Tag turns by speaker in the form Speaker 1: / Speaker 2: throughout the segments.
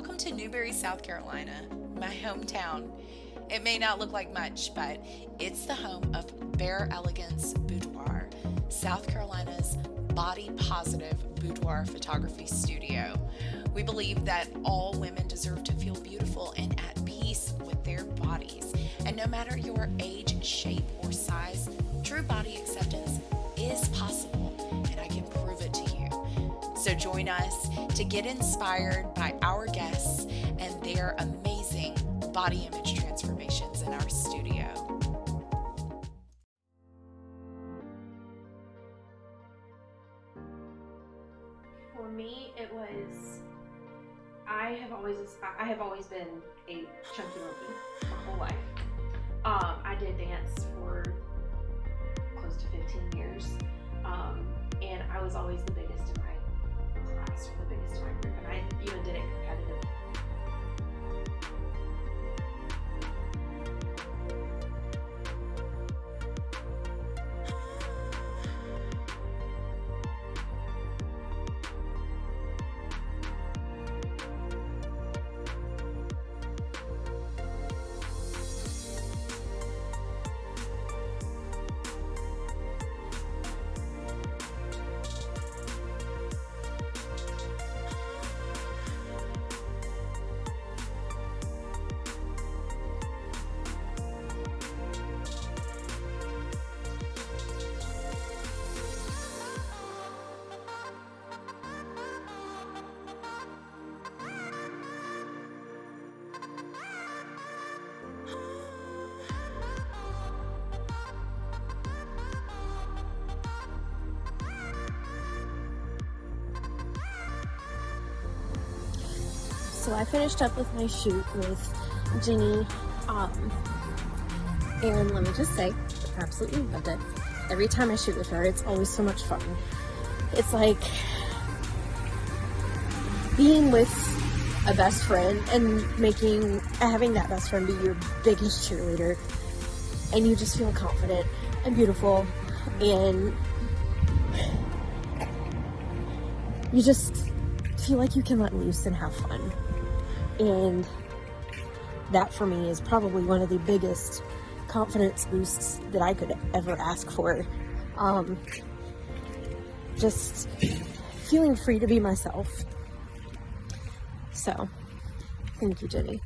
Speaker 1: Welcome to Newberry, South Carolina, my hometown. It may not look like much, but it's the home of Bare Elegance Boudoir, South Carolina's body positive boudoir photography studio. We believe that all women deserve to feel beautiful and at peace with their bodies. And no matter your age, shape, or size, true body acceptance is possible, and I can prove it to you. So join us to get inspired by our guests and their amazing body image transformations in our studio.
Speaker 2: For me, it was, I have always been a chunky monkey my whole life. I did dance for close to 15 years, and I was always the biggest in my class or the biggest in my group, and I even did it competitively.
Speaker 3: So I finished up with my shoot with Jenny, and let me just say, I absolutely loved it. Every time I shoot with her, it's always so much fun. It's like being with a best friend and having that best friend be your biggest cheerleader, and you just feel confident and beautiful, and you just feel like you can let loose and have fun. And that for me is probably one of the biggest confidence boosts that I could ever ask for. Just feeling free to be myself. So, thank you, Jenny.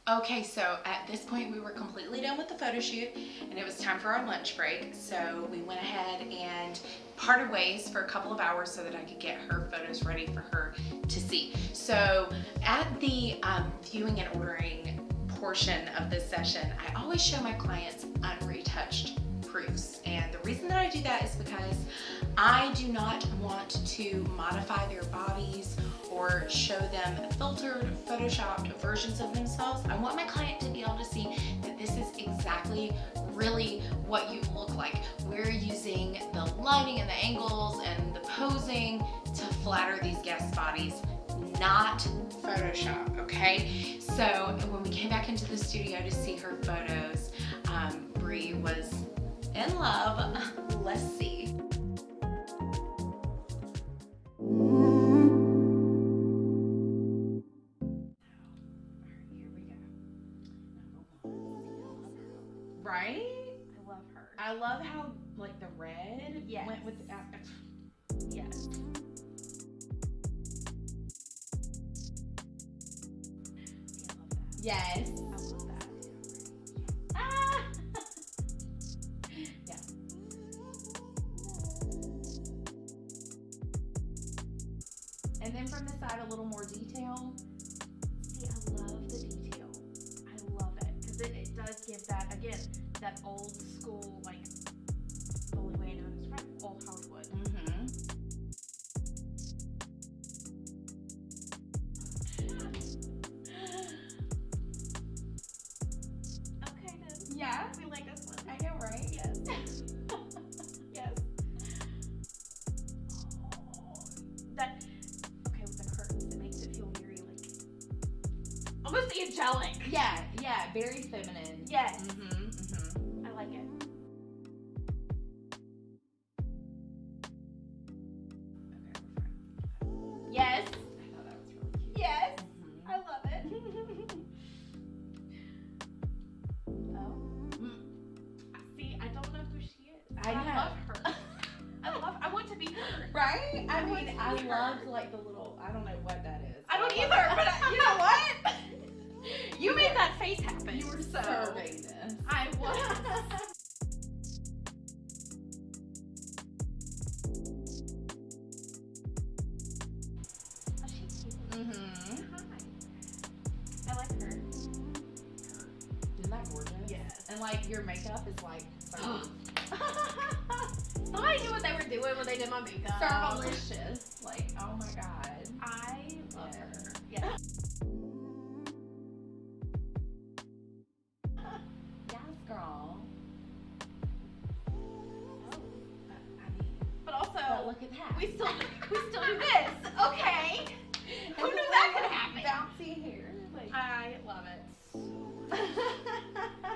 Speaker 1: Okay, so at this point we were completely done with the photo shoot and it was time for our lunch break. So we went ahead and parted ways for a couple of hours so that I could get her photos ready for her to see. So at the viewing and ordering portion of this session, I always show my clients unretouched proofs. And the reason that I do that is because I do not want to modify their bodies or show them filtered, photoshopped versions of themselves. I want my client to be able to see that this is exactly really what you look like. We're using the lighting and the angles and the posing to flatter these guest bodies, not Photoshop, okay? So when we came back into the studio to see her photos, Bree was in love. Let's see. Right?
Speaker 2: I love her.
Speaker 1: I love how like the red
Speaker 2: Yes.
Speaker 1: went with the
Speaker 2: Yes.
Speaker 1: yes.
Speaker 2: I love that. Ah!
Speaker 1: Yeah. And then from the side a little more detail.
Speaker 2: See, I love the detail. I love it because it does give that, again, that old school, like, the only way I know how to describe it, old Hollywood.
Speaker 1: Mm-hmm.
Speaker 2: Okay, then.
Speaker 1: Yeah.
Speaker 2: We like this one.
Speaker 1: I know, right?
Speaker 2: Yes. Yes. Oh, that, okay, with the curtains, it makes it feel very, like, almost angelic.
Speaker 1: Yeah, very feminine.
Speaker 2: Yes.
Speaker 1: Mm-hmm. Mm-hmm.
Speaker 2: I like it.
Speaker 1: Okay, we're fine.
Speaker 2: Yes.
Speaker 1: I thought that was really cute.
Speaker 2: Yes.
Speaker 1: Mhm.
Speaker 2: I love
Speaker 4: I mean, I loved like the little, I don't know what that is.
Speaker 2: I don't
Speaker 4: love
Speaker 2: either,
Speaker 4: it.
Speaker 2: but you know what? You made that face happen.
Speaker 4: You were
Speaker 2: so
Speaker 4: serving this.
Speaker 2: I was. Oh, she's cute.
Speaker 4: Mm-hmm.
Speaker 2: Hi. I like her.
Speaker 4: Isn't that gorgeous?
Speaker 2: Yes.
Speaker 4: And like your makeup is like so
Speaker 2: Somebody knew what they were doing when they did my makeup.
Speaker 4: delicious. Like, oh my god.
Speaker 2: I love
Speaker 4: Yeah.
Speaker 2: her. Yeah.
Speaker 4: Yes, girl. I mean,
Speaker 2: But also,
Speaker 4: but look at that.
Speaker 2: we still do this. Okay. Who knew that could happen?
Speaker 4: Bouncy hair. Like,
Speaker 2: I love it.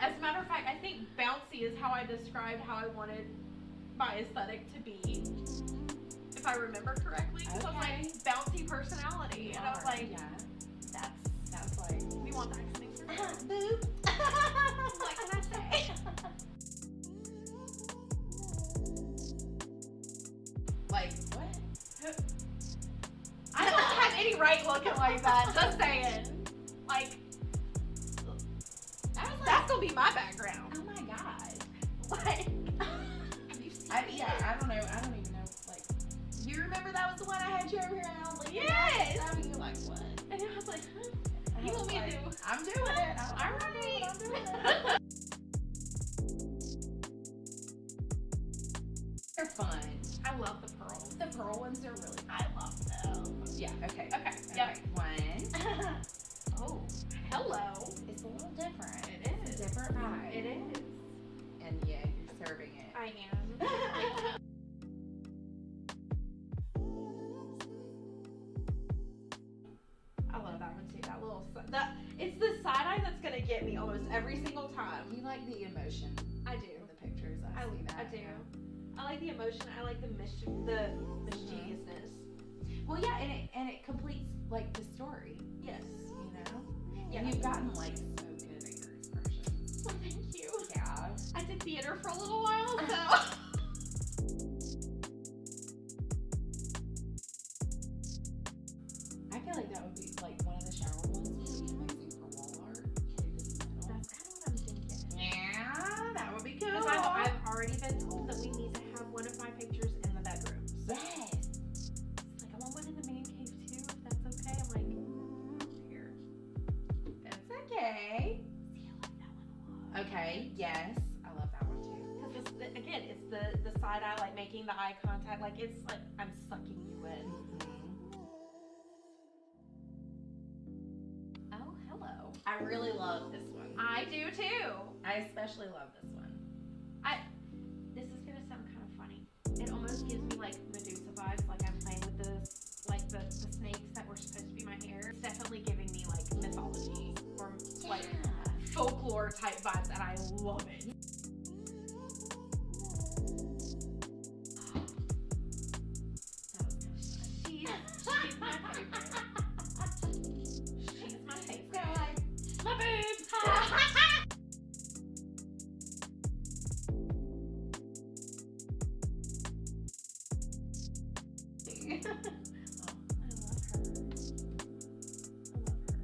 Speaker 2: As a matter of fact, I think bouncy is how I described how I wanted my aesthetic to be. If I remember correctly. So I was
Speaker 4: Okay.
Speaker 2: like, bouncy personality. And I was like,
Speaker 4: yeah,
Speaker 2: that's
Speaker 4: like,
Speaker 2: we want that coming through.
Speaker 4: boop.
Speaker 2: What can I say?
Speaker 4: Like, what?
Speaker 2: I don't have any right looking like that. Just saying. Like,
Speaker 4: I was like,
Speaker 2: that's gonna be my background.
Speaker 4: oh my god.
Speaker 2: Like, have you seen it?
Speaker 4: I don't know. I don't even know. Like, you remember that was the one I had you over here and I was like,
Speaker 2: Yes.
Speaker 4: I mean, you're like, what?
Speaker 2: And I was like, huh?
Speaker 4: And
Speaker 2: You
Speaker 4: I
Speaker 2: want
Speaker 4: was
Speaker 2: me to
Speaker 4: like,
Speaker 2: do?
Speaker 4: I'm doing it. I'm
Speaker 2: Alright.
Speaker 4: doing it. They're fun.
Speaker 2: I love the pearls.
Speaker 4: The pearl ones are really fun.
Speaker 2: I love them.
Speaker 4: Yeah, okay.
Speaker 2: Okay, yep.
Speaker 4: One.
Speaker 2: Oh, hello.
Speaker 4: It's a little different.
Speaker 2: It is.
Speaker 4: It's a different vibe.
Speaker 2: It is.
Speaker 4: And yeah, you're serving it.
Speaker 2: I am. I love that one too. That little it's the side eye that's gonna get me almost every single time.
Speaker 4: You like the emotion
Speaker 2: I do.
Speaker 4: in the pictures. I see that.
Speaker 2: I do.
Speaker 4: Yeah.
Speaker 2: I like the emotion. I like the mischievousness.
Speaker 4: Well, yeah, and it completes like the story.
Speaker 2: Yes.
Speaker 4: You know.
Speaker 2: Yeah.
Speaker 4: And you've gotten like so good at your expressions.
Speaker 2: Well, thank you.
Speaker 4: Yeah.
Speaker 2: I did theater for a little while, so.
Speaker 4: I feel like that would be like one of the shower ones would be amazing for wall art. Like this metal.
Speaker 2: That's kind of what I'm thinking.
Speaker 4: Yeah, that would be cool.
Speaker 2: Because I've already been told that we need to have one of my pictures in the bedroom. So
Speaker 4: Yes.
Speaker 2: it's like, I want one in the man cave too, if that's okay. I'm like, here.
Speaker 4: That's okay.
Speaker 2: See, I like that one a lot.
Speaker 4: Okay. Yes, I love that one too.
Speaker 2: Because again, it's the side eye, like making the eye contact, like it's like I'm sucking you in. Oh, hello.
Speaker 4: I really love this one.
Speaker 2: I do too.
Speaker 4: I especially love this one.
Speaker 2: This is gonna sound kind of funny. It almost gives me like Medusa vibes, like I'm playing with the snakes that were supposed to be my hair. It's definitely giving me like mythology or like folklore type vibes, and I love it. She's my favorite. She's my favorite. My boobs. I love her. I love her.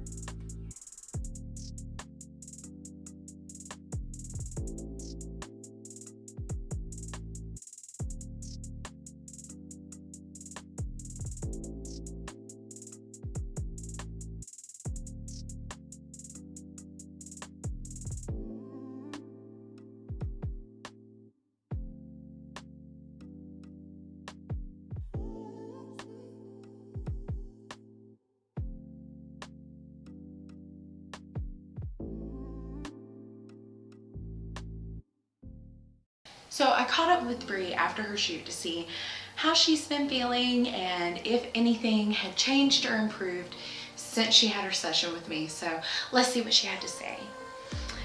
Speaker 1: So I caught up with Bree after her shoot to see how she's been feeling and if anything had changed or improved since she had her session with me. So let's see what she had to say.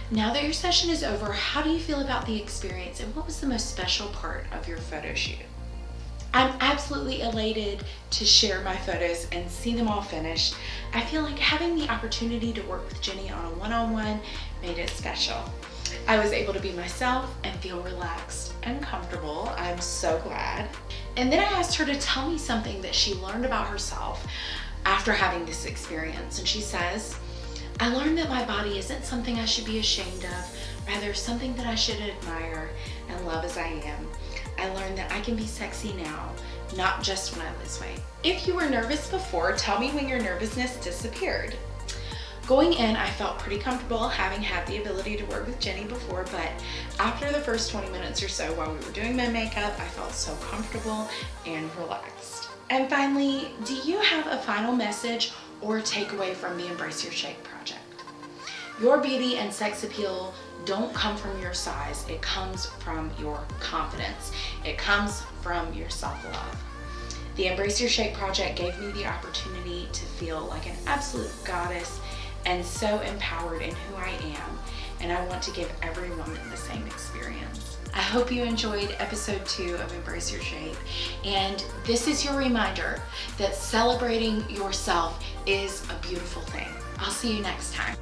Speaker 1: Now that your session is over, how do you feel about the experience and what was the most special part of your photo shoot? I'm absolutely elated to share my photos and see them all finished. I feel like having the opportunity to work with Jenny on a one-on-one made it special. I was able to be myself and feel relaxed and comfortable. I'm so glad. And then I asked her to tell me something that she learned about herself after having this experience. And she says, I learned that my body isn't something I should be ashamed of, rather something that I should admire and love as I am. I learned that I can be sexy now, not just when I lose weight. If you were nervous before, tell me when your nervousness disappeared. Going in, I felt pretty comfortable having had the ability to work with Jenny before, but after the first 20 minutes or so while we were doing my makeup, I felt so comfortable and relaxed. And finally, do you have a final message or takeaway from the Embrace Your Shape project? Your beauty and sex appeal don't come from your size, it comes from your confidence. It comes from your self-love. The Embrace Your Shape project gave me the opportunity to feel like an absolute goddess and so empowered in who I am, and I want to give every woman the same experience. I hope you enjoyed episode 2 of Embrace Your Shape, and this is your reminder that celebrating yourself is a beautiful thing. I'll see you next time.